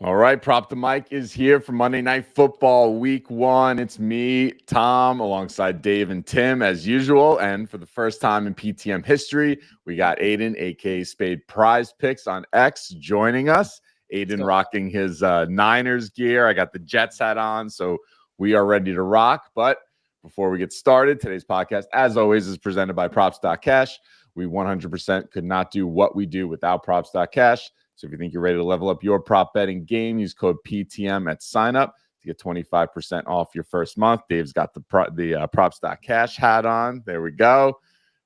All right, Prop the Mic is here for Monday Night Football Week 1. It's me, Tom, alongside Dave and Tim, as usual. And for the first time in PTM history, we got Aiden, aka Spade Prize Picks on X, joining us. Aiden rocking his Niners gear. I got the Jets hat on, so we are ready to rock. But before we get started, today's podcast, as always, is presented by Props.cash. We 100% could not do what we do without Props.cash. So if you think you're ready to level up your prop betting game, use code PTM at sign up to get 25% off your first month. Dave's got the Props.cash hat on. There we go.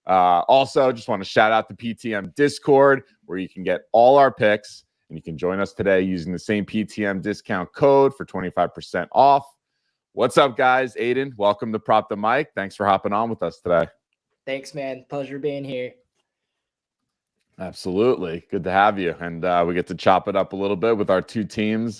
Also, just want to shout out the PTM Discord where you can get all our picks, and you can join us today using the same PTM discount code for 25% off. What's up, guys? Aiden, welcome to Prop the Mic. Thanks for hopping on with us today. Thanks, man. Pleasure being here. Absolutely. Good to have you. And we get to chop it up a little bit with our two teams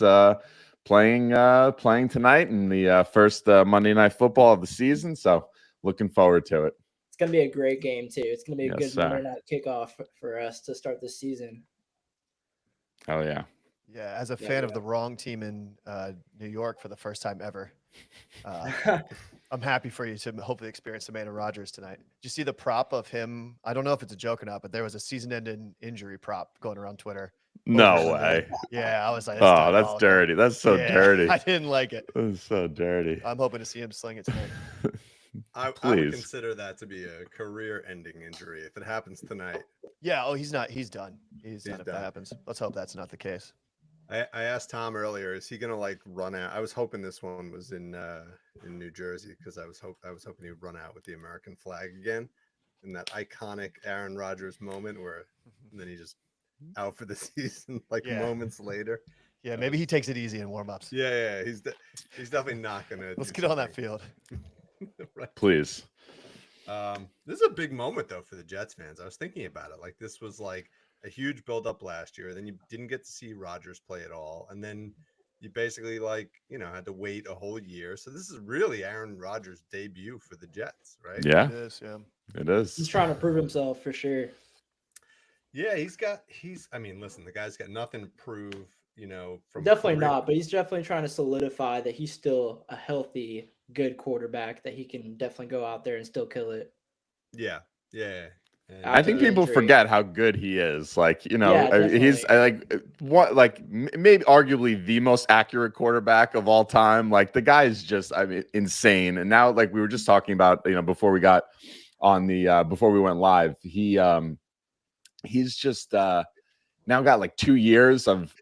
playing tonight in the first Monday Night Football of the season. So looking forward to it. It's going to be a great game, too. It's going to be a good Monday night kickoff for us to start this season. Hell yeah. Yeah, as a fan of the wrong team in New York for the first time ever, I'm happy for you to hopefully experience Amanda Rodgers tonight. Did you see the prop of him? I don't know if it's a joke or not, but there was a season-ending injury prop going around Twitter. No way. Yeah, I was like, oh, that's dirty. That's so dirty. I didn't like it. That's so dirty. I'm hoping to see him sling it tonight. I would consider that to be a career-ending injury if it happens tonight. Yeah. Oh, he's not. He's done. He's done if that happens. Let's hope that's not the case. I asked Tom earlier, is he gonna run out? I was hoping this one was in New Jersey because I was hoping he'd run out with the American flag again in that iconic Aaron Rodgers moment where and then he just out for the season moments later. Yeah, maybe he takes it easy in warm-ups. Yeah, he's definitely not gonna. Let's get on that field. Right. Please. This is a big moment though for the Jets fans. I was thinking about it. This was a huge buildup last year. Then you didn't get to see Rodgers play at all. And then you basically had to wait a whole year. So this is really Aaron Rodgers' debut for the Jets, right? Yeah. It is, yeah. It is. He's trying to prove himself for sure. Yeah, listen, the guy's got nothing to prove, from definitely not, but he's definitely trying to solidify that he's still a healthy, good quarterback that he can definitely go out there and still kill it. Yeah. I think people forget how good he is. He's maybe arguably the most accurate quarterback of all time. The guy is just, insane. And now, we were just talking about, before we got on the, before we went live, he's just now got 2 years of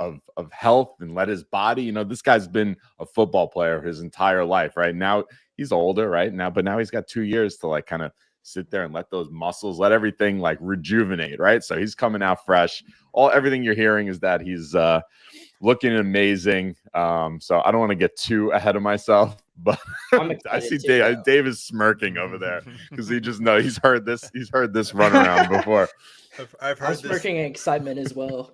health and let his body, this guy's been a football player his entire life, right? Now he's older, right? But now he's got 2 years to kind of sit there and let those muscles, let everything rejuvenate, right? So he's coming out fresh. Everything you're hearing is that he's looking amazing. So I don't want to get too ahead of myself, but I see Dave is smirking over there because he just knows he's heard this run around before. I've heard I'm smirking in excitement as well.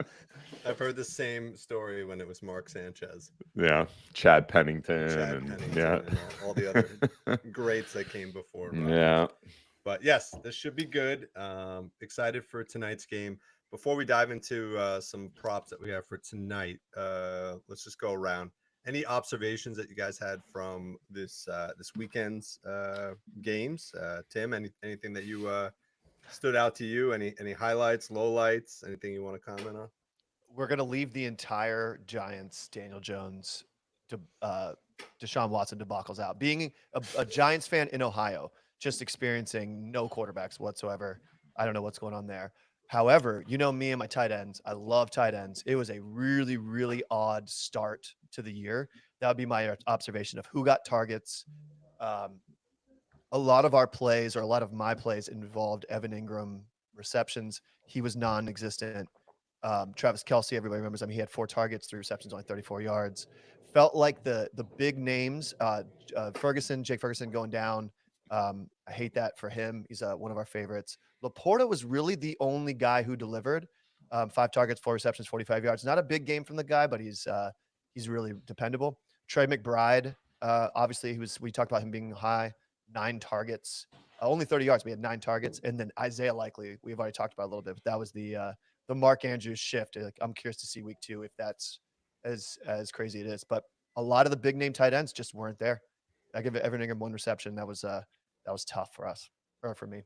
I've heard the same story when it was Mark Sanchez. Yeah, Chad Pennington, and all the other greats that came before. Yeah. But yes, this should be good. Excited for tonight's game. Before we dive into some props that we have for tonight, let's just go around. Any observations that you guys had from this weekend's games? Tim, anything that you stood out to you? Any highlights, lowlights? Anything you want to comment on? We're gonna leave the entire Giants, Daniel Jones, Deshaun Watson debacles out. Being a Giants fan in Ohio, just experiencing no quarterbacks whatsoever. I don't know what's going on there. However, me and my tight ends. I love tight ends. It was a really, really odd start to the year. That would be my observation of who got targets. A lot of our plays, or a lot of my plays, involved Evan Ingram receptions. He was non-existent. Travis Kelce, everybody remembers him. He had 4 targets, 3 receptions, only 34 yards. Felt like the big names, Jake Ferguson going down. I hate that for him. He's one of our favorites. Laporta was really the only guy who delivered. 5 targets, 4 receptions, 45 yards. Not a big game from the guy, but he's really dependable. Trey McBride, obviously, we talked about him being high. 9 targets, only 30 yards. We had 9 targets, and then Isaiah Likely, we've already talked about a little bit, but that was the Mark Andrews shift. I'm curious to see week 2 if that's as crazy it is. But a lot of the big name tight ends just weren't there. I give Evan Ingram 1 reception. That was tough for us or for me.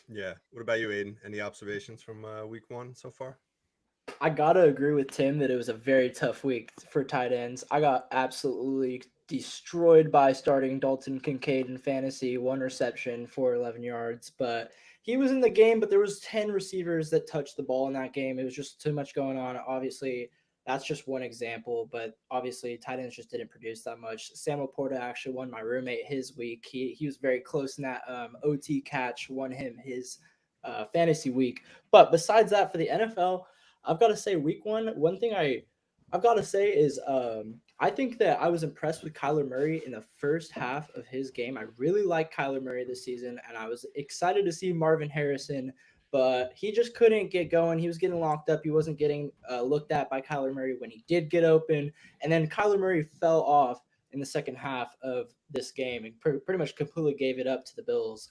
Yeah. What about you, Aiden? Any observations from week 1 so far? I gotta agree with Tim that it was a very tough week for tight ends. I got absolutely destroyed by starting Dalton Kincaid in fantasy, 1 reception for 11 yards. But he was in the game, but there was 10 receivers that touched the ball in that game. It was just too much going on. Obviously, that's just one example, but obviously tight ends just didn't produce that much. Samuel Porta actually won my roommate his week. He was very close in that OT catch, won him his fantasy week. But besides that, for the NFL, I've got to say, week 1, one thing I've got to say is I think that I was impressed with Kyler Murray in the first half of his game. I really like Kyler Murray this season, and I was excited to see Marvin Harrison, but he just couldn't get going. He was getting locked up. He wasn't getting looked at by Kyler Murray when he did get open, and then Kyler Murray fell off in the second half of this game and pretty much completely gave it up to the Bills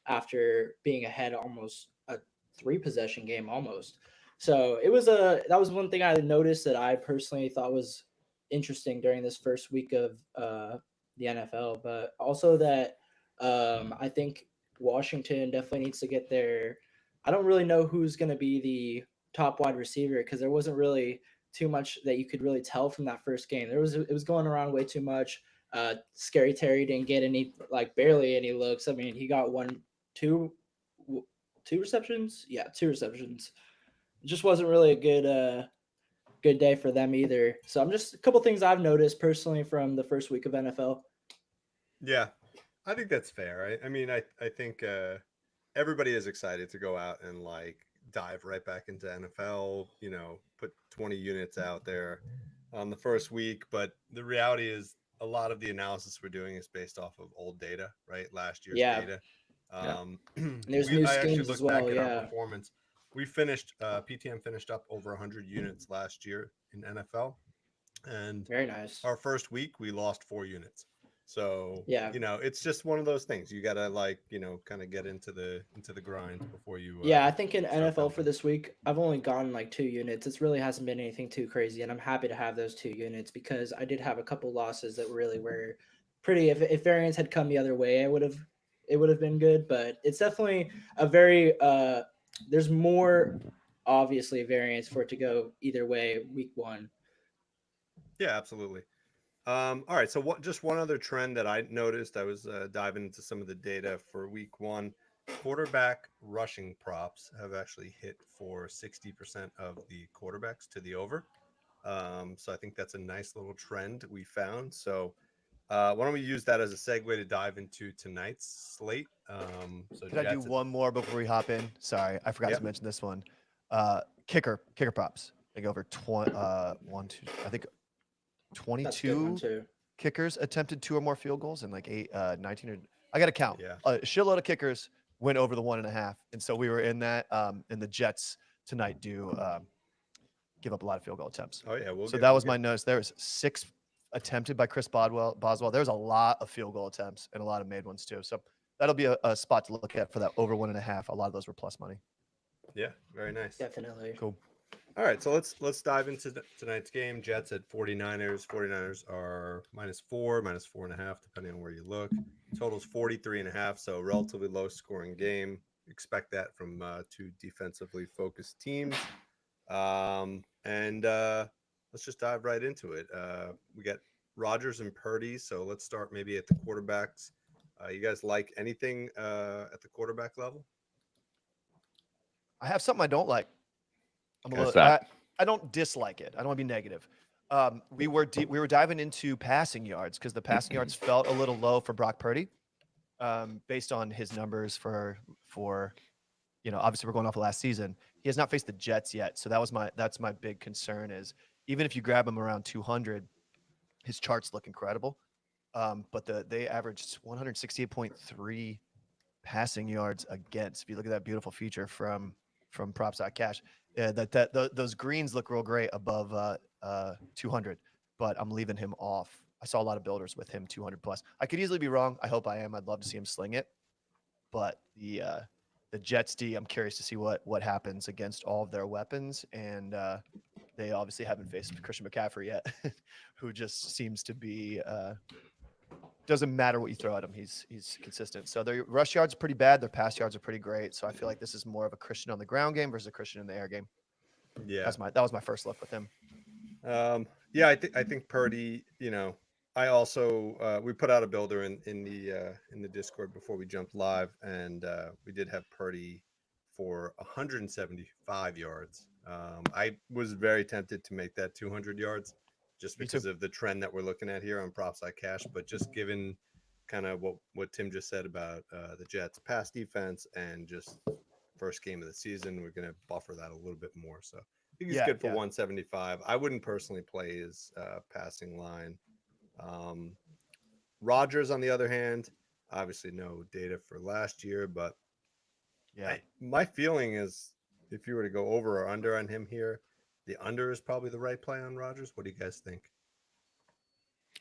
after being ahead almost a 3-possession game almost. So that was one thing I noticed that I personally thought was interesting during this first week of the NFL, but also that I think Washington definitely needs to get their. I don't really know who's going to be the top wide receiver because there wasn't really too much that you could really tell from that first game. It was going around way too much. Scary Terry didn't get barely any looks. I mean, he got two receptions. Yeah, 2 receptions. It just wasn't really a good day for them either. So I'm just a couple things I've noticed personally from the first week of NFL. Yeah, I think that's fair. I mean, I think everybody is excited to go out and dive right back into NFL, put 20 units out there on the first week. But the reality is a lot of the analysis we're doing is based off of old data, right? Last year's data. There's new I actually schemes looked as well. back at Yeah. our performance. We finished PTM finished up over 100 units last year in NFL, and Very nice. our first week we lost 4 units. So Yeah. it's just one of those things. You gotta kind of get into the grind before you. Yeah, I think in start NFL for pumping. this week, I've only gone 2 units. It really hasn't been anything too crazy, and I'm happy to have those 2 units because I did have a couple losses that really were pretty. If variance had come the other way, it would have been good. But it's definitely a very there's more obviously variance for it to go either way week 1. Yeah, absolutely. All right. So just one other trend that I noticed. I was diving into some of the data for week 1. Quarterback rushing props have actually hit for 60% of the quarterbacks to the over. So I think that's a nice little trend we found. So why don't we use that as a segue to dive into tonight's slate? Can I do one more before we hop in? Sorry, I forgot to mention this one. Kicker props. They go over 22 kickers attempted 2 or more field goals and 19 or I got to count. Yeah. A shitload of kickers went over the 1.5, and so we were in that. And the Jets tonight do give up a lot of field goal attempts. Oh yeah, so that was my notes. There was 6 attempted by Chris Boswell. There was a lot of field goal attempts and a lot of made ones too. So that'll be a spot to look at for that over 1.5. A lot of those were plus money. Yeah, very nice. Definitely. Cool. All right, so let's dive into tonight's game. Jets at 49ers. 49ers are -4, -4.5, depending on where you look. Total's 43.5, so relatively low scoring game. Expect that from 2 defensively focused teams. And let's just dive right into it. We got Rodgers and Purdy, so let's start maybe at the quarterbacks. You guys like anything at the quarterback level? I have something I don't like. I don't dislike it. I don't want to be negative. We were diving into passing yards because the passing yards felt a little low for Brock Purdy, based on his numbers for obviously we're going off of last season. He has not faced the Jets yet, so that's my big concern is even if you grab him around 200, his charts look incredible. But they averaged 168.3 passing yards against. If you look at that beautiful feature from props.cash, those greens look real great above 200, but I'm leaving him off. I saw a lot of builders with him 200 plus. I could easily be wrong. I hope I am. I'd love to see him sling it, but the Jets D, I'm curious to see what happens against all of their weapons, and they obviously haven't faced Christian McCaffrey yet, who just seems to be doesn't matter what you throw at him, he's consistent. So their rush yards are pretty bad, their pass yards are pretty great. So I feel like this is more of a Christian on the ground game versus a Christian in the air game. Yeah. That was my first look with him. Yeah, I think Purdy, I also we put out a builder in the Discord before we jumped live, and we did have Purdy for 175 yards. I was very tempted to make that 200 yards just Me because too. of the trend that we're looking at here on props like cash, but just given kind of what Tim just said about the Jets pass defense and just first game of the season, we're going to buffer that a little bit more. So I think he's good for 175. I wouldn't personally play his passing line. Rodgers, on the other hand, obviously no data for last year, but Yeah. my feeling is if you were to go over or under on him here, the under is probably the right play on Rodgers. What do you guys think?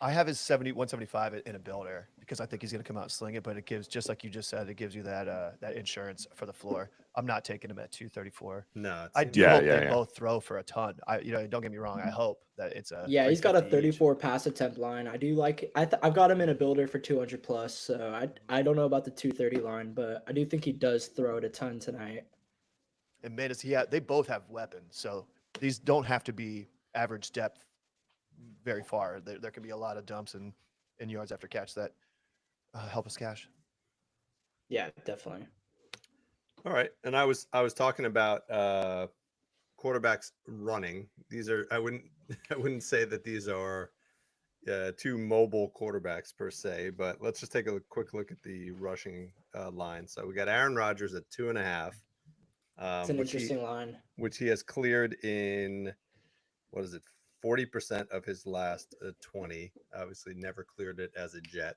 I have his 175 in a builder because I think he's going to come out and sling it, but it gives, just like you just said, it gives you that insurance for the floor. I'm not taking him at 234. No, I do hope they both throw for a ton. Don't get me wrong. I hope that it's a He's got a 350 each. 34 pass attempt line. I do like. I've got him in a builder for 200 plus. So I don't know about the 230 line, but I do think he does throw it a ton tonight. And man, they both have weapons, so these don't have to be average depth very far. There can be a lot of dumps and yards after catch that help us cash. Yeah, definitely. All right, and I was talking about quarterbacks running. These are I wouldn't say that these are two mobile quarterbacks per se, but let's just take a quick look at the rushing line. So we got Aaron Rodgers at 2.5. It's an interesting line, which he has cleared in 40% of his last 20. Obviously, never cleared it as a Jet.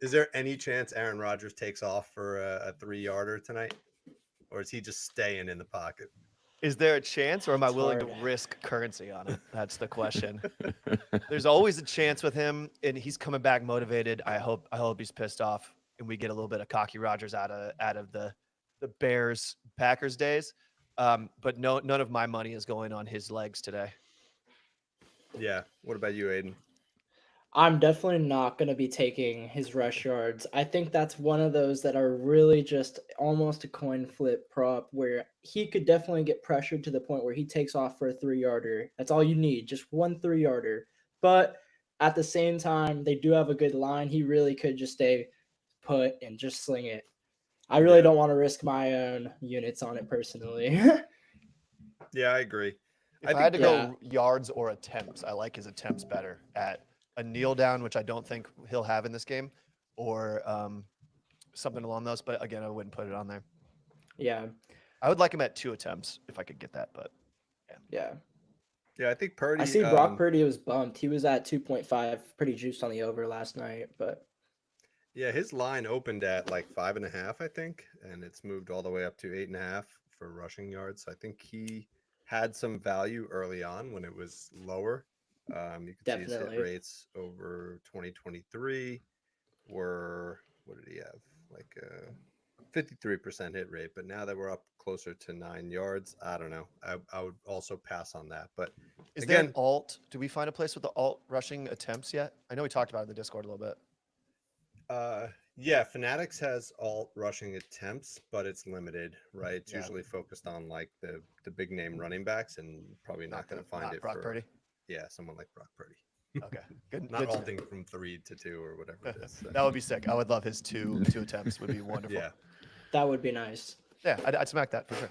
Is there any chance Aaron Rodgers takes off for a 3-yarder tonight, or is he just staying in the pocket? Is there a chance, or am I willing to risk currency on it? That's the question. There's always a chance with him, and he's coming back motivated. I hope he's pissed off, and we get a little bit of cocky Rodgers out of the Bears Packers days. But none of my money is going on his legs today. Yeah. What about you, Aiden? I'm definitely not going to be taking his rush yards. I think that's one of those that are really just almost a coin flip prop where he could definitely get pressured to the point where he takes off for a 3-yarder. That's all you need, just one 3-yarder. But at the same time, they do have a good line. He really could just stay put and just sling it. I really don't want to risk my own units on it personally. Yeah, I agree. If I had to go yards or attempts, I like his attempts better at a kneel down, which I don't think he'll have in this game, or something along those. But again, I wouldn't put it on there. Yeah. I would like him at 2 attempts if I could get that, but yeah. Yeah, I think Purdy. I see Brock Purdy was bumped. He was at 2.5, pretty juiced on the over last night, but yeah, his line opened at like 5.5, I think, and it's moved all the way up to 8.5 for rushing yards. I think he had some value early on when it was lower. You can see his hit rates over 2023 were, what did he have? Like a 53% hit rate, but now that we're up closer to 9 yards, I don't know. I would also pass on that. But is there an alt? Do we find a place with the alt rushing attempts yet? I know we talked about it in the Discord a little bit. Yeah, Fanatics has alt rushing attempts, but it's limited, right? It's usually focused on like the big name running backs, and probably not going to find it Brock Purdy. Yeah, someone like Brock Purdy. Okay, good. Not alting from 3 to 2 or whatever it is. So. That would be sick. I would love his two attempts. Would be wonderful. Yeah, that would be nice. Yeah, I'd smack that for sure.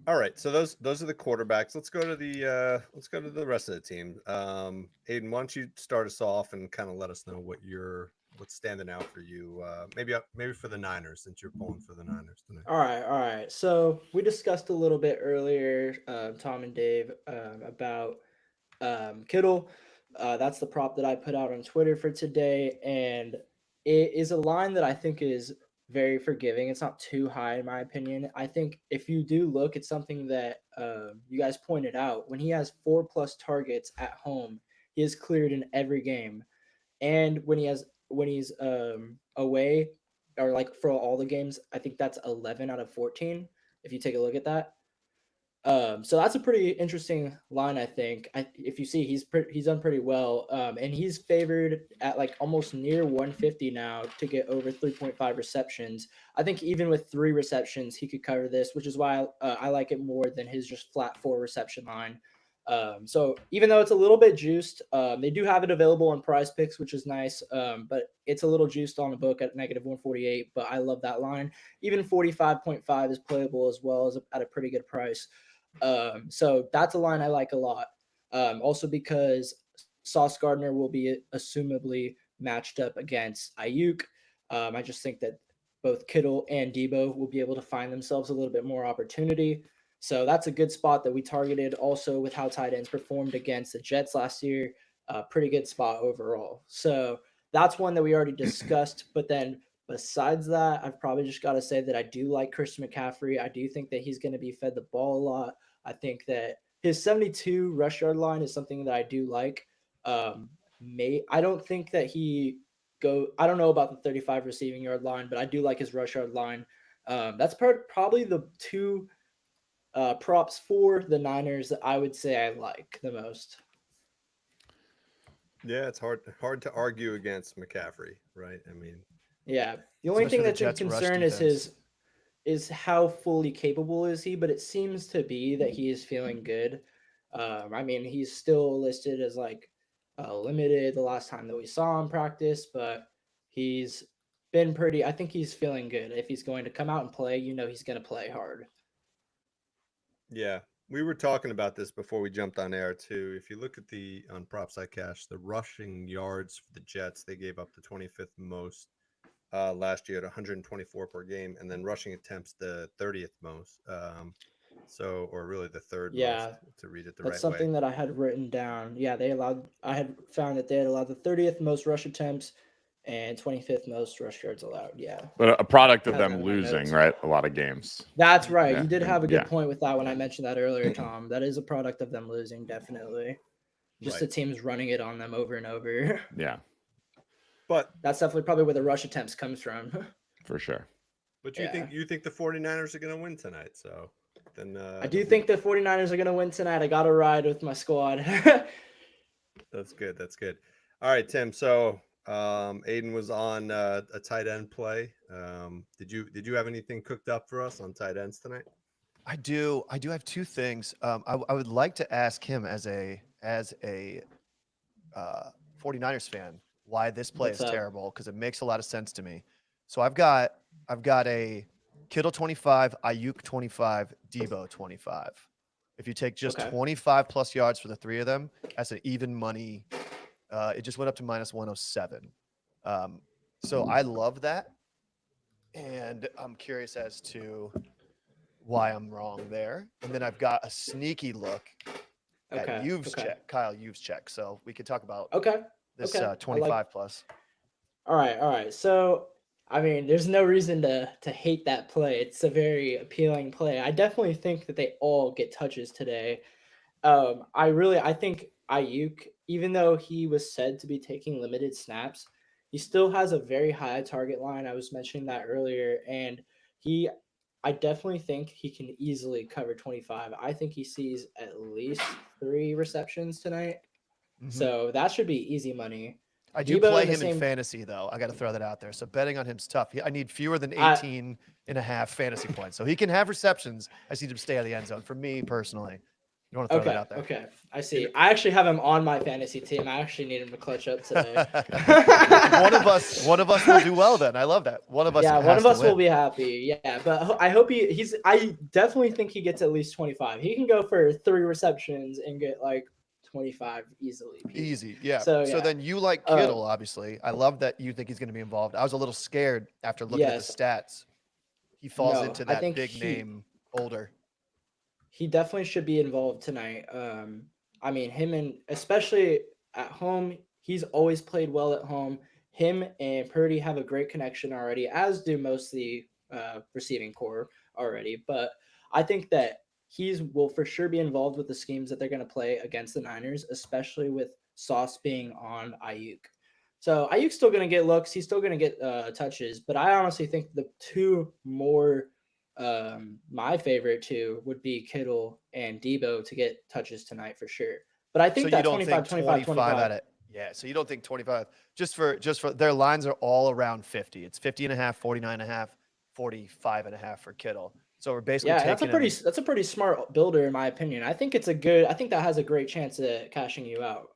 All right, so those are the quarterbacks. Let's go to the rest of the team. Aiden, why don't you start us off and kind of let us know what's standing out for you? Maybe for the Niners, since you're pulling for the Niners tonight. All right. So we discussed a little bit earlier, Tom and Dave, about Kittle. That's the prop that I put out on Twitter for today, and it is a line that I think is very forgiving. It's not too high in my opinion. I think if you do look at something that you guys pointed out, when he has 4+ targets at home, he is cleared in every game, and when he's away, or like for all the games, I think that's 11 out of 14. If you take a look at that, So that's a pretty interesting line, I think. If you see, he's done pretty well, and he's favored at like almost near 150 now to get over 3.5 receptions. I think even with 3 receptions, he could cover this, which is why I like it more than his just flat 4 reception line. So even though it's a little bit juiced, they do have it available on Prize Picks, which is nice. But it's a little juiced on the book at negative 148. But I love that line. Even 45.5 is playable as well as at a pretty good price. So that's a line I like a lot. Also because Sauce Gardner will be assumably matched up against Ayuk. I just think that both Kittle and Debo will be able to find themselves a little bit more opportunity. So that's a good spot that we targeted. Also with how tight ends performed against the Jets last year, pretty good spot overall. So that's one that we already discussed. But then besides that, I've probably just got to say that I do like Christian McCaffrey. I do think that he's going to be fed the ball a lot. I think that his 72 rush yard line is something that I do like. I don't think that I don't know about the 35 receiving yard line, but I do like his rush yard line. That's probably the 2 props for the Niners that I would say I like the most. Yeah, it's hard to argue against McCaffrey, right? I mean, Yeah, the only thing Especially the that's in Jets' rush concern is defense. is how fully capable is he, but it seems to be that he is feeling good. I mean, he's still listed as like limited the last time that we saw him practice, but he's been pretty. I think he's feeling good. If he's going to come out and play, he's going to play hard. yeah, we were talking about this before we jumped on air too. If you look at on Props I Cash, the rushing yards for the Jets, they gave up the 25th most last year at 124 per game, and then rushing attempts the 30th most. Or really the third Yeah, most to read it the that's right way. something that I had written down. Yeah, I had found that they had allowed the 30th most rush attempts and 25th most rush yards allowed. Yeah. But a product of Had that them in my losing, notes. right? A lot of games. That's right. Yeah, You did and- have a good yeah. point with that when I mentioned that earlier, Tom. That is a product of them losing, definitely. Just Right. the teams running it on them over and over. Yeah, But That's definitely probably where the rush attempts comes from. for sure. you Yeah. think the 49ers are going to win tonight? So then I do think the 49ers are going to win tonight. I got to ride with my squad. That's good. That's good. All right, Tim. So Aiden was on a tight end play. Did you have anything cooked up for us on tight ends tonight? I do have 2 things. I would like to ask him as a 49ers fan why this play What's is up? terrible, because it makes a lot of sense to me. So I've got a Kittle 25, Ayuk 25, Debo 25. If you take just Okay. 25 plus yards for the 3 of them, that's an even money. It just went up to minus 107. So I love that, and I'm curious as to why I'm wrong there. And then I've got a sneaky look at Okay. Kyle Juszczyk. So we could talk about Okay. this okay. I 25 plus. All right. So, I mean, there's no reason to hate that play. It's a very appealing play. I definitely think that they all get touches today. I think Ayuk, even though he was said to be taking limited snaps, he still has a very high target line. I was mentioning that earlier, and I definitely think he can easily cover 25. I think he sees at least 3 receptions tonight. Mhm. So that should be easy money. I do Debo play in the him in same- fantasy, though. I got to throw that out there. So betting on him's tough. I need fewer than I- 18 and a half fantasy points. So he can have receptions. I just need him to stay out of the end zone. For me personally, you want to throw that out there. Okay. I see. I actually have him on my fantasy team. I actually need him to clutch up today. one of us will do well then. I love that. One of us. Yeah, one has of to us will win. be happy. Yeah, but I hope I definitely think he gets at least 25. He can go for 3 receptions and get like 25 easily. Easy, yeah. So, So yeah. then you like Kittle, obviously. I love that you think he's going to be involved. I was a little scared after looking at the stats. He falls No, into I that think big name older. He definitely should be involved tonight. I mean, him and especially at home, he's always played well at home. Him and Purdy have a great connection already, as do most of the receiving core already. But I think that will for sure be involved with the schemes that they're going to play against the Niners, especially with Sauce being on Ayuk. So Ayuk's still going to get looks. He's still going to get touches. But I honestly think the 2 more My favorite two would be Kittle and Debo to get touches tonight for sure. But I think So that you don't 25, think 25, 25. at it? Yeah. So you don't think 25 just for their lines are all around 50. It's 50 and a half, 49 and a half, 45 and a half for Kittle. So we're basically Yeah, taking that's a pretty smart builder in my opinion. I think I think that has a great chance at cashing you out.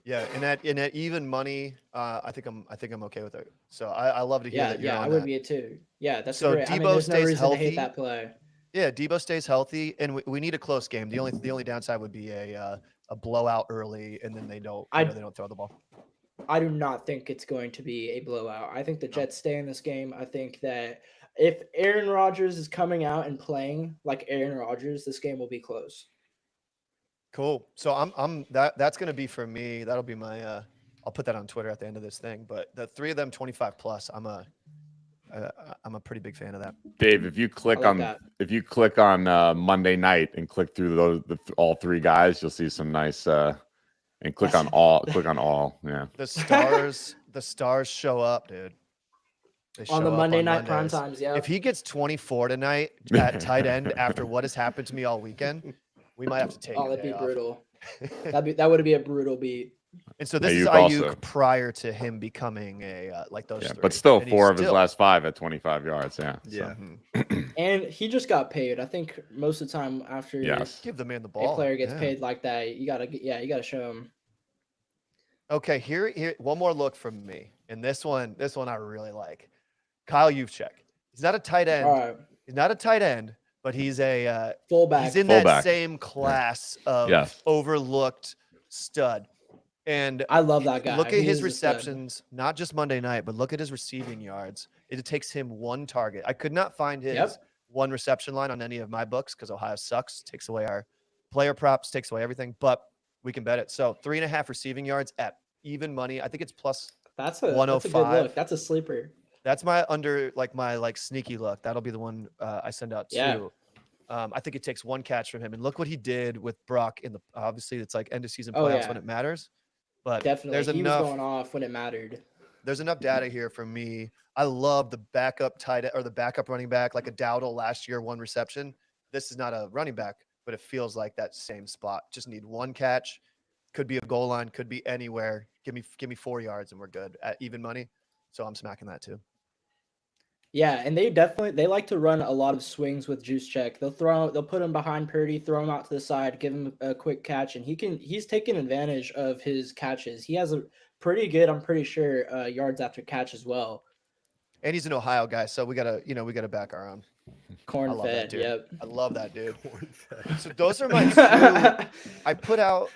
Yeah, in that even money, I think I'm okay with it. So I love to hear Yeah, that you're yeah, I on would that. be too. Yeah, that's So great. I mean, Debo there's no stays reason to hate healthy. that play. Yeah, Debo stays healthy, and we need a close game. The only downside would be a blowout early, and then they don't I they don't throw the ball. I do not think it's going to be a blowout. I think the No. Jets stay in this game. I think that if Aaron Rodgers is coming out and playing like Aaron Rodgers, this game will be close. Cool. So that's gonna be for me. That'll be my I'll put that on Twitter at the end of this thing. But the three of them 25 plus, I'm a pretty big fan of that. Dave, if you click like on that. Monday night and click through all three guys, you'll see some nice and click on all. Yeah. The stars show up, dude. They On show the up Monday night prime Mondays. times, yeah. If he gets 24 tonight at tight end after what has happened to me all weekend, we might have to take. Oh, a that'd day be off. brutal. That would be a brutal beat. And so this is Ayuk Ayuk also. prior to him becoming a like those. Yeah, three. but still And he's 4 of his still- last 5 at 25 yards. Yeah. Yeah. And he just got paid. I think most of the time after Yes. Give the man the a ball. player gets Yeah. paid like that, you gotta show him. Okay, here one more look from me, and this one I really like. Kyle Juszczyk. He's not a tight end. All right, He's not a tight end, but he's a fullback. he's in Fullback. that same class of Yes. overlooked stud. And I love that guy. look at He his is a stud. receptions, not just Monday night, but look at his receiving yards. It takes him one target. I could not find his Yep. one reception line on any of my books because Ohio sucks, takes away our player props, takes away everything, but we can bet it. So 3.5 receiving yards at even money. I think it's plus. That's a good 105. look. That's a sleeper. That's my my sneaky look. That'll be the one I send out Yeah. too. I think it takes one catch from him, and look what he did with Brock in the. Obviously, it's like end of season Oh, playoffs yeah. when it matters. But Definitely, there's he enough. was going off when it mattered. There's enough data here for me. I love the backup tight or the backup running back, like a Dowdle last year, 1 reception. This is not a running back, but it feels like that same spot. Just need one catch. Could be a goal line, could be anywhere. Give me 4 yards and we're good at even money. So I'm smacking that too. Yeah, and they like to run a lot of swings with Juszczyk. They'll put him behind Purdy, throw him out to the side, give him a quick catch, and he's taking advantage of his catches. He has a pretty good, I'm pretty sure, yards after catch as well. And he's an Ohio guy, so we gotta back our own. Corn love that fed, dude. yep. I love that dude. Corn-fed. So those are my two. I put out,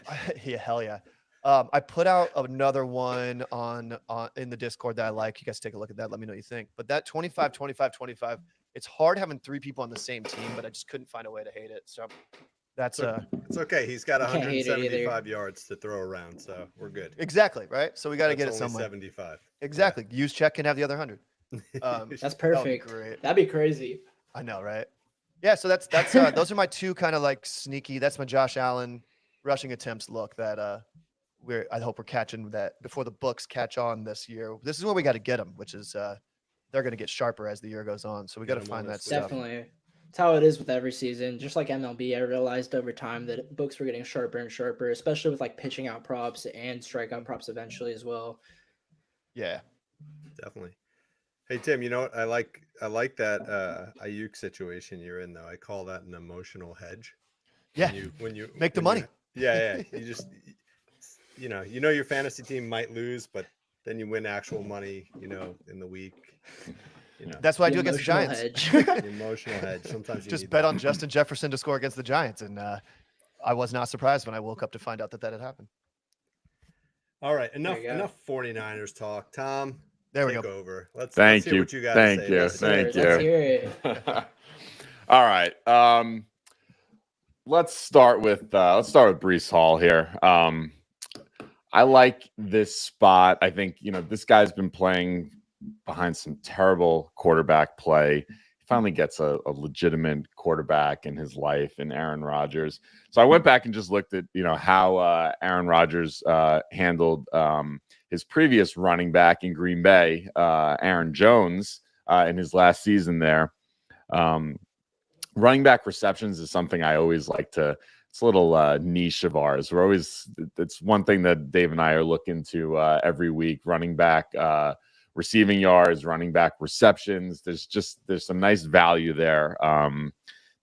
yeah, hell yeah. I put out another one on in the Discord that I like. You guys take a look at that. Let me know what you think. But that 25, 25, 25, it's hard having 3 people on the same team, but I just couldn't find a way to hate it. So that's It's okay. He's got You can't hate it either. 175 yards to throw around, so we're good. exactly right. So we got to get it That's only somewhere. 75. Exactly. Use check can have the other 100. That's That would be perfect. great. That'd be crazy. I know, right? Yeah. So that's those are my two kind of like sneaky. That's my Josh Allen rushing attempts look that I hope we're catching that before the books catch on this year. This is where we got to get them, which is they're going to get sharper as the year goes on. So we got to Get 'em on find that this stuff. Definitely. It's how it is with every season. Just like MLB, I realized over time that books were getting sharper and sharper, especially with like pitching out props and strikeout props eventually as well. Yeah. Definitely. Hey Tim, you know what? I like that Ayuk situation you're in though. I call that an emotional hedge. Yeah. When you Make the when money. yeah. You just you know your fantasy team might lose, but then you win actual money, in the week. That's what I The do against the emotional Giants. hedge. The emotional hedge. Sometimes you Just need bet that. on Justin Jefferson to score against the Giants. And I was not surprised when I woke up to find out that had happened. All right, enough you go. enough 49ers talk. Tom, There we take go. over. Let's Thank hear you. what you got Thank to say. you. about Thank this. Let's hear it. All right. Let's start with Breece Hall here. I like this spot. I think this guy's been playing behind some terrible quarterback play. He finally gets a legitimate quarterback in his life in Aaron Rodgers. So I went back and just looked at how Aaron Rodgers handled his previous running back in Green Bay, Aaron Jones, in his last season there. running back receptions is something I always like to. It's a little niche of ours. It's one thing that Dave and I are looking to every week. Running back receiving yards, running back receptions. There's some nice value there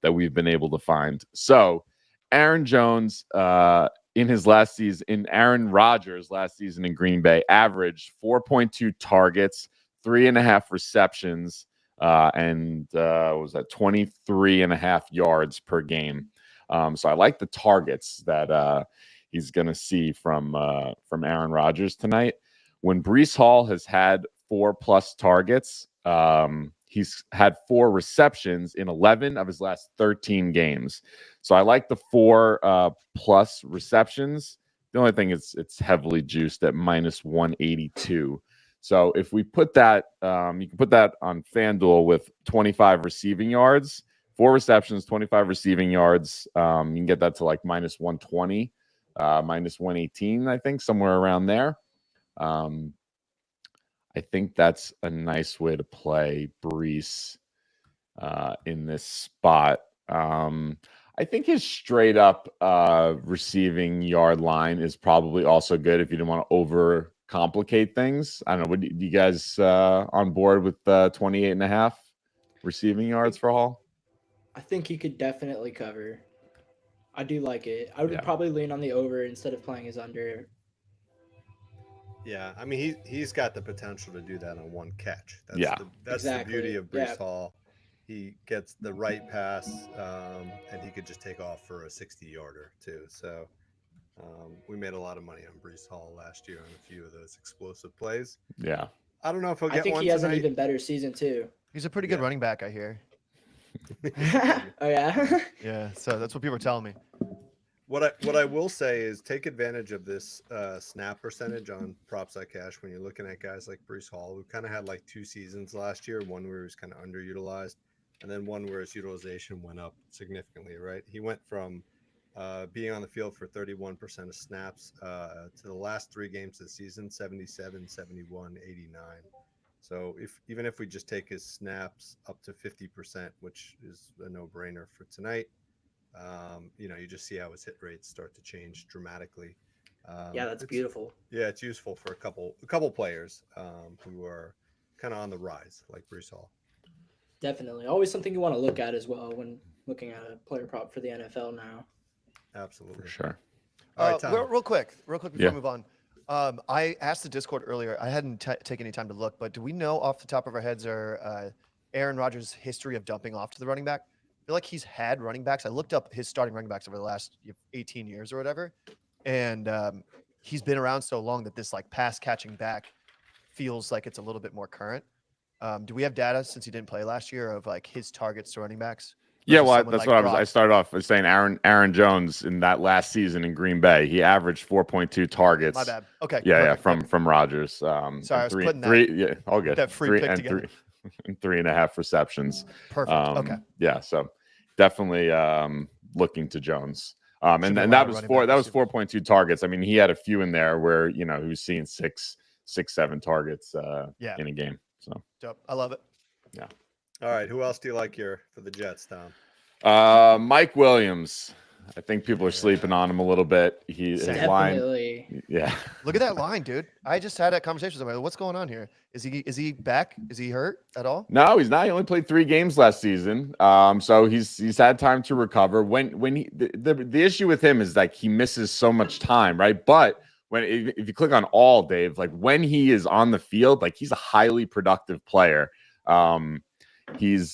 that we've been able to find. So Aaron Jones in his last season, Aaron Rodgers' last season in Green Bay, averaged 4.2 targets, 3.5 receptions, and was that 23.5 yards per game. So I like the targets that he's going to see from Aaron Rodgers tonight. When Breece Hall has had 4+ targets, he's had 4 receptions in 11 of his last 13 games. So I like the 4+ receptions. The only thing is it's heavily juiced at -182. So if we put that, you can put that on FanDuel with 25 receiving yards, 4 receptions, 25 receiving yards. You can get that to like -120, -118, I think, somewhere around there. I think that's a nice way to play Breece in this spot. I think his straight up receiving yard line is probably also good if you didn't want to overcomplicate things. I don't know. Do you guys on board with 28.5 receiving yards for Hall? I think he could definitely cover. I do like it. I would Yeah. probably lean on the over instead of playing his under. Yeah, I mean he's got the potential to do that on one catch. That's Yeah. that's Exactly. the beauty of Breece Yeah. Hall. He gets the right pass, and he could just take off for a 60-yarder too. So we made a lot of money on Breece Hall last year on a few of those explosive plays. Yeah. I don't know if he'll get I think one he has tonight. an even better season too. He's a pretty good Yeah. running back, I hear. Oh yeah. Yeah, so that's what people are telling me. What I will say is take advantage of this snap percentage on Props.Cash when you're looking at guys like Breece Hall, who kind of had like 2 seasons last year, one where he was kind of underutilized, and then one where his utilization went up significantly, right? He went from being on the field for 31% of snaps to the last 3 games of the season, 77, 71, 89. So even if we just take his snaps up to 50%, which is a no-brainer for tonight, you just see how his hit rates start to change dramatically. Yeah, that's beautiful. Yeah, it's useful for a couple players who are kind of on the rise, like Breece Hall. Definitely. Always something you want to look at as well when looking at a player prop for the NFL now. Absolutely. For sure. All right, Tom. Real quick before Yeah. we move on. I asked the Discord earlier. I hadn't taken any time to look, but do we know off the top of our heads Aaron Rodgers' history of dumping off to the running back? I feel like he's had running backs. I looked up his starting running backs over the last 18 years or whatever, and he's been around so long that this like pass catching back feels like it's a little bit more current. Do we have data since he didn't play last year of like his targets to running backs? Yeah, versus well, someone that's like what I Brock? started off with saying. Aaron Jones in that last season in Green Bay, he averaged 4.2 targets. My bad. Okay. Yeah, perfect. from Rodgers. Sorry, I was putting yeah, all good. that free pick and together. and 3.5 receptions. Perfect. Okay. Yeah, so definitely looking to Jones. Should be And a lot that of was running four. back That was receivers. 4.2 targets. I mean, he had a few in there where he was seeing 6, 7 targets Yeah. in a game. So Dope. I love it. All right, who else do you like here for the Jets, Tom? Mike Williams. I think people are sleeping on him a little bit. His line, Definitely. yeah. Look at that line, dude. I just had that conversation with somebody. What's going on here? Is he back? Is he hurt at all? No, he's not. He only played 3 games last season. So he's had time to recover. When he the issue with him is like he misses so much time, right? But if you click on all, Dave, like when he is on the field, like he's a highly productive player. He's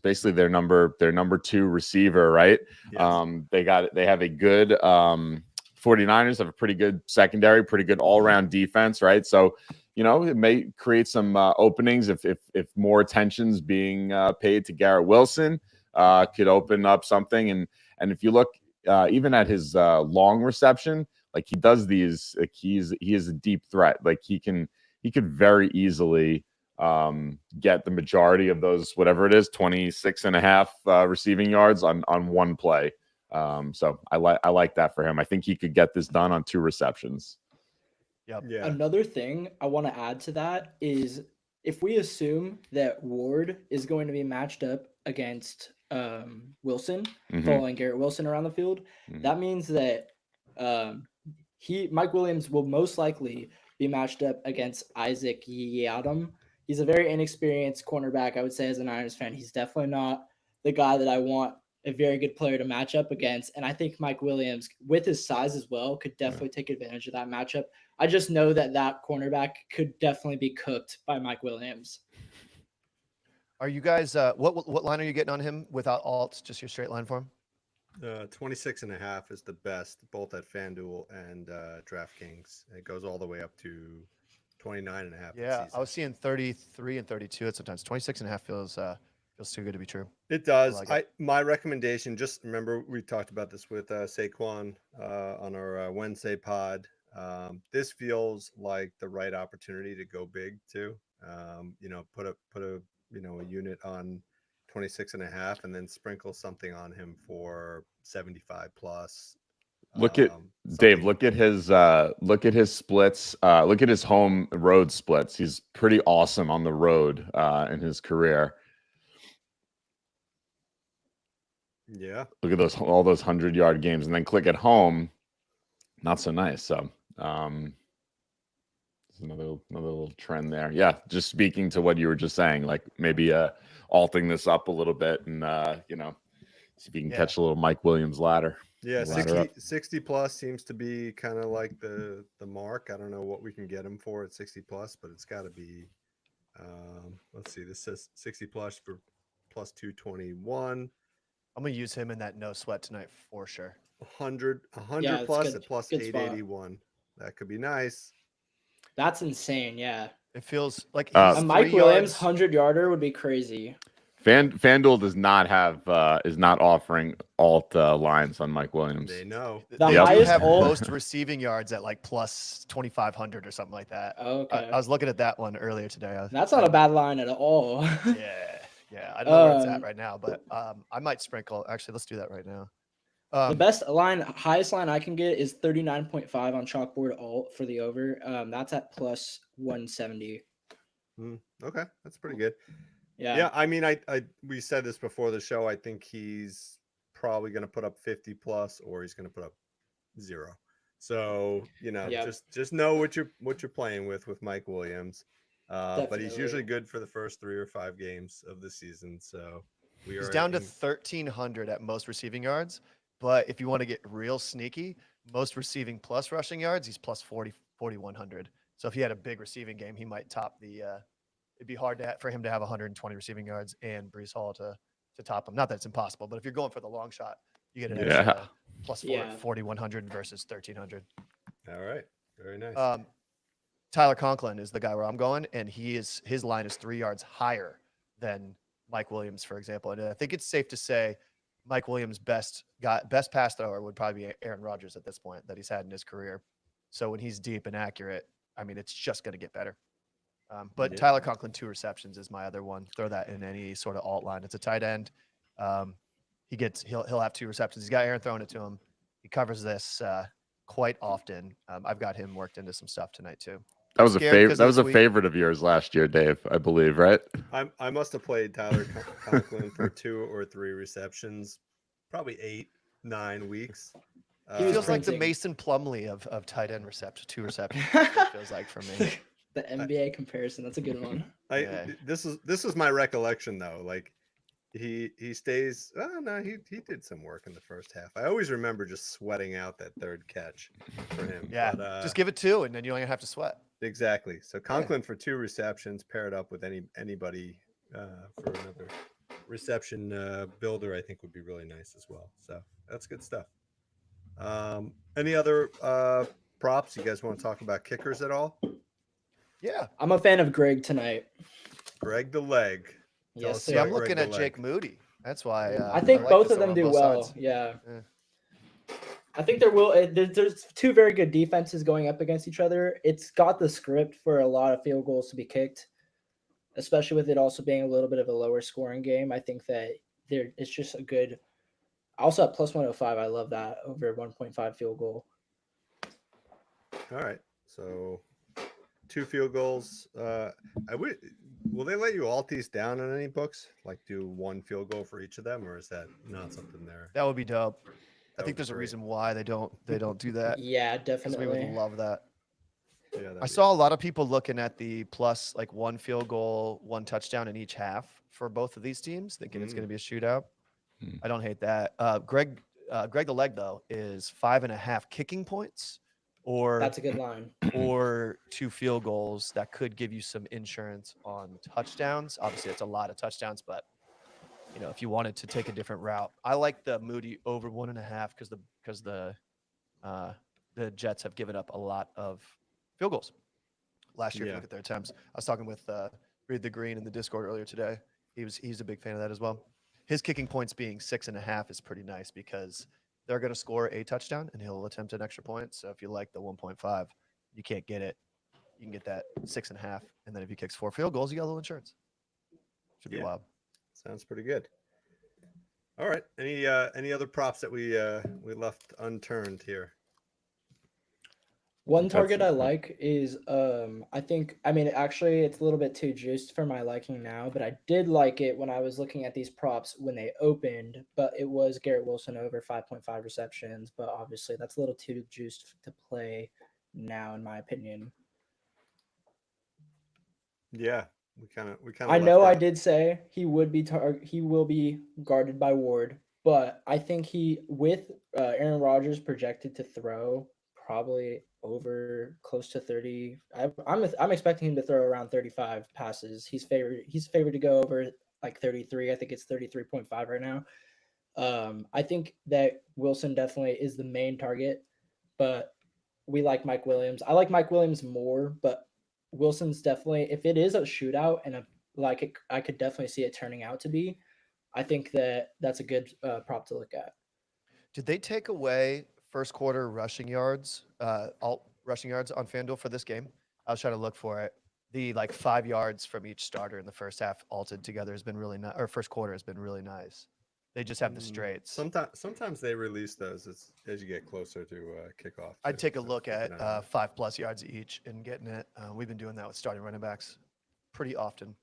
basically their number 2 receiver, right? Yes. They have a good 49ers have a pretty good secondary, pretty good all-around defense, right? So, it may create some openings if more attention's being paid to Garrett Wilson, could open up something. And if you look even at his long reception, like he does these, like he is a deep threat. Like he could very easily get the majority of those, whatever it is, 26.5 receiving yards on one play. So I like that for him. I think he could get this done on 2 receptions. Yep. Yeah. Another thing I want to add to that is if we assume that Ward is going to be matched up against Wilson, Mhm. following Garrett Wilson around the field, Mhm. that means that Mike Williams will most likely be matched up against Isaac Yiadom. He's a very inexperienced cornerback, I would say, as a Niners fan. He's definitely not the guy that I want a very good player to match up against. And I think Mike Williams, with his size as well, could definitely take advantage of that matchup. I just know that cornerback could definitely be cooked by Mike Williams. Are you guys, what line are you getting on him without alts, just your straight line for him? 26.5 is the best, both at FanDuel and DraftKings. It goes all the way up to 29.5. Yeah, I was seeing 33 and 32 at sometimes. 26.5 feels too good to be true. It does. like My recommendation, just remember we talked about this with Saquon on our Wednesday pod. This feels like the right opportunity to go big too. Put a a unit on 26.5 and then sprinkle something on him for 75 plus. Look at Dave. Look at his splits. Look at his home road splits. He's pretty awesome on the road in his career. Yeah. Look at all those 100-yard games, and then click at home. Not so nice. So there's another little trend there. Yeah, just speaking to what you were just saying, like maybe alting this up a little bit, and see if you can catch a little Mike Williams ladder. Yeah, 60 plus seems to be kind of like the mark. I don't know what we can get him for at 60 plus, but it's got to be. Let's see. This says 60 plus for plus 221. I'm gonna use him in that no sweat tonight for sure. 100 Yeah, plus good, at plus good spot. 881. That could be nice. That's insane. Yeah. It feels like A Mike Williams 100-yarder would be crazy. FanDuel does not have is not offering alt lines on Mike Williams. They know. The they highest have alt- most receiving yards at like plus 2,500 or something like that. Okay. I was looking at that one earlier today. That's not a bad line at all. Yeah. I don't know where it's at right now, but I might sprinkle. Actually, let's do that right now. The highest line I can get is 39.5 on Chalkboard alt for the over. That's at plus 170. Okay, that's pretty good. Yeah. I mean, we said this before the show. I think he's probably going to put up 50 plus, or he's going to put up 0. So just know what you're playing with Mike Williams. But he's usually good for the first 3 or 5 games of the season. So he's down to 1,300 at most receiving yards. But if you want to get real sneaky, most receiving plus rushing yards, he's plus 4,100. So if he had a big receiving game, he might top the. It'd be hard for him to have 120 receiving yards and Breece Hall to top him. Not that it's impossible, but if you're going for the long shot, you get an extra plus 4,100 versus 1,300. All right, very nice. Tyler Conklin is the guy where I'm going, and his line is 3 yards higher than Mike Williams, for example. And I think it's safe to say Mike Williams' best pass thrower would probably be Aaron Rodgers at this point that he's had in his career. So when he's deep and accurate, I mean, it's just going to get better. But Tyler Conklin, 2 receptions is my other one. Throw that in any sort of alt line. It's a tight end. He'll have 2 receptions. He's got Aaron throwing it to him. He covers this quite often. I've got him worked into some stuff tonight too. That was a favorite. That was a favorite of yours last year, Dave. I believe, right? I must have played Tyler Conklin for 2 or 3 receptions, probably 8, 9 weeks. He feels like the Mason Plumlee of tight end reception. 2 receptions. It feels like for me. The NBA comparison. That's a good one. This is my recollection though. Like he stays. Oh no, he did some work in the first half. I always remember just sweating out that third catch for him. Yeah, but, just give it 2, and then you don't even have to sweat. Exactly. So Conklin for 2 receptions, paired up with anybody for another reception builder, I think would be really nice as well. So that's good stuff. Any other props you guys want to talk about? Kickers at all? Yeah, I'm a fan of Greg tonight. Greg the leg. Yes, see, I'm looking at Jake Moody. That's why I think both of them do well. Sides. Yeah. I think there's 2 very good defenses going up against each other. It's got the script for a lot of field goals to be kicked, especially with it also being a little bit of a lower scoring game. I think that it's just a good. Also at plus 105, I love that over 1.5 field goal. All right, so 2 field goals. Will they let you alt these down on any books? Like do 1 field goal for each of them, or is that not something there? That would be dope. I That think would be there's a great. reason why they don't do that. Yeah, Because we would definitely. love that. Yeah, that'd I be saw a lot of people looking at the plus like 1 field goal, 1 touchdown in each half for both of these teams, thinking it's going to be a shootout. I don't hate that. Greg the Leg though is 5.5 kicking points, or That's a good line. or 2 field goals that could give you some insurance on touchdowns. Obviously, it's a lot of touchdowns, but you know, if you wanted to take a different route, I like the Moody over 1.5 because the Jets have given up a lot of field goals last year. If you Yeah. look at their attempts. I was talking with Reed the Green in the Discord earlier today. He's a big fan of that as well. His kicking points being 6.5 is pretty nice because they're going to score a touchdown and he'll attempt an extra point. So if you like the 1.5, you can't get it. You can get that 6.5, and then if he kicks 4 field goals, you got a little insurance. Should be Yeah. wild. Sounds pretty good. All right. Any other props that we left unturned here? One That's target it. I like is actually it's a little bit too juiced for my liking now, but I did like it when I was looking at these props when they opened, but it was Garrett Wilson over 5.5 receptions, but obviously that's a little too juiced to play now in my opinion. Yeah, we kind of. I know I did say he will be guarded by Ward, but I think with Aaron Rodgers projected to throw probably over close to 30. I'm expecting him to throw around 35 passes. He's favored to go over like 33. I think it's 33.5 right now. I think that Wilson definitely is the main target, but we like Mike Williams. I like Mike Williams more, but Wilson's definitely, if it is a shootout and I could definitely see it turning out to be. I think that's a good prop to look at. Did they take away first quarter rushing yards, alt rushing yards on FanDuel for this game? I was trying to look for it. The like 5 yards from each starter in the first half alted together has been really nice, or first quarter has been really nice. They just have the straights. Sometimes they release those as you get closer to kickoff. I'd too, take a so look keep at an eye on that. 5+ yards each and getting it. We've been doing that with starting running backs pretty often.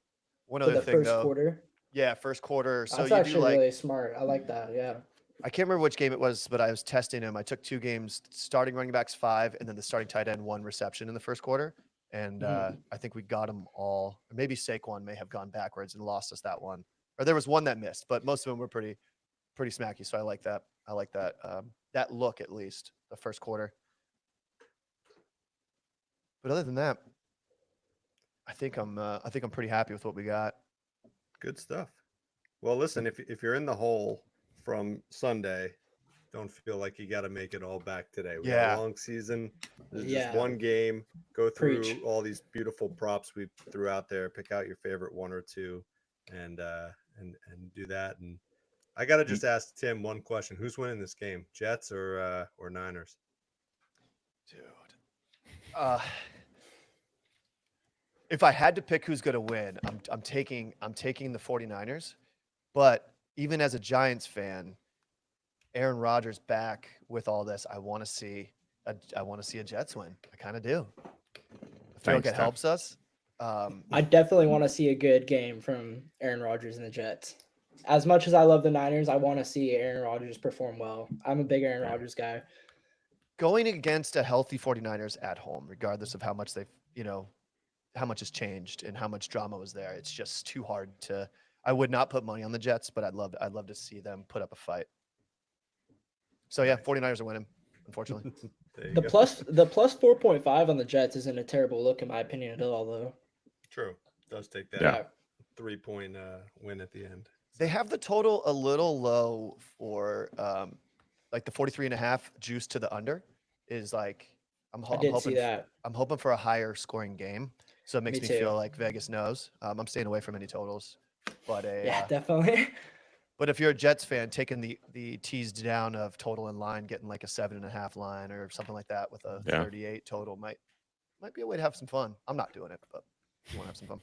One For other the thing first though, quarter. yeah, first quarter. So That's you do actually like really smart. I like that. Yeah. I can't remember which game it was, but I was testing him. I took 2 games, starting running backs 5, and then the starting tight end 1 reception in the first quarter. And I think we got them all. Or maybe Saquon may have gone backwards and lost us that one. Or there was one that missed, but most of them were pretty smacky. So I like that. I like that. That look at least the first quarter. But other than that, I think I'm pretty happy with what we got. Good stuff. Well, listen, if you're in the hole from Sunday, don't feel like you got to make it all back today. We got Yeah. a long season. There's Yeah. just one game. Go through Preach. all these beautiful props we threw out there. Pick out your favorite 1 or 2, and do that. And I got to just ask Tim one question: who's winning this game, Jets or Niners? Dude. If I had to pick who's going to win, I'm taking the 49ers. But even as a Giants fan, Aaron Rodgers back with all this, I want to see a Jets win. I kind of do. I feel like Thanks, it Tim. helps us. I definitely want to see a good game from Aaron Rodgers and the Jets. As much as I love the Niners, I want to see Aaron Rodgers perform well. I'm a big Aaron Rodgers guy. Going against a healthy 49ers at home, regardless of how much how much has changed and how much drama was there, it's just too hard to. I would not put money on the Jets, but I'd love to see them put up a fight. So yeah, 49ers are winning, unfortunately. There you The go. plus 4.5 on the Jets isn't a terrible look in my opinion at all, though. True. Does take that Yeah. 3-point win at the end. They have the total a little low for like the 43.5 juice to the under is like I'm I did see hoping that. I'm hoping for a higher scoring game. So it makes Me me feel too. like Vegas knows. I'm staying away from any totals. But Yeah, definitely. but if you're a Jets fan, taking the teased down of total in line, getting like a 7.5 line or something like that with a Yeah. 38 total might be a way to have some fun. I'm not doing it, but you want to have some fun.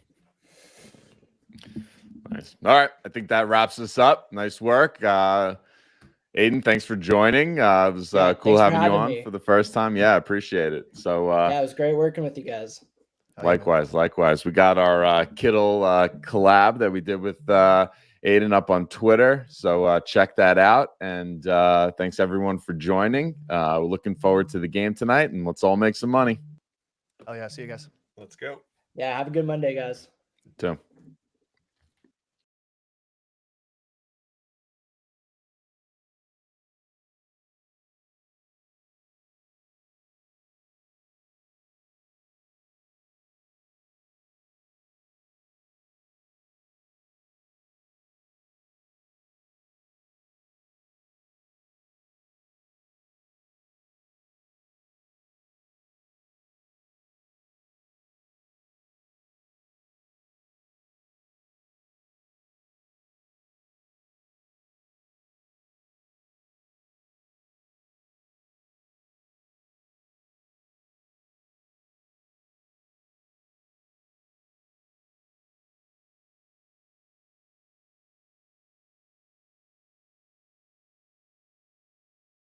Nice. All right. I think that wraps us up. Nice work. Aiden, thanks for joining. It was Yeah, cool thanks for having you having on me. for the first time. Yeah, appreciate it. So Yeah, it was great working with you guys. Oh, yeah, man. Likewise. We got our Kittle collab that we did with Aiden up on Twitter. So check that out. And thanks everyone for joining. We're looking forward to the game tonight, and let's all make some money. Oh yeah, see you guys. Let's go. Yeah, have a good Monday, guys. Too.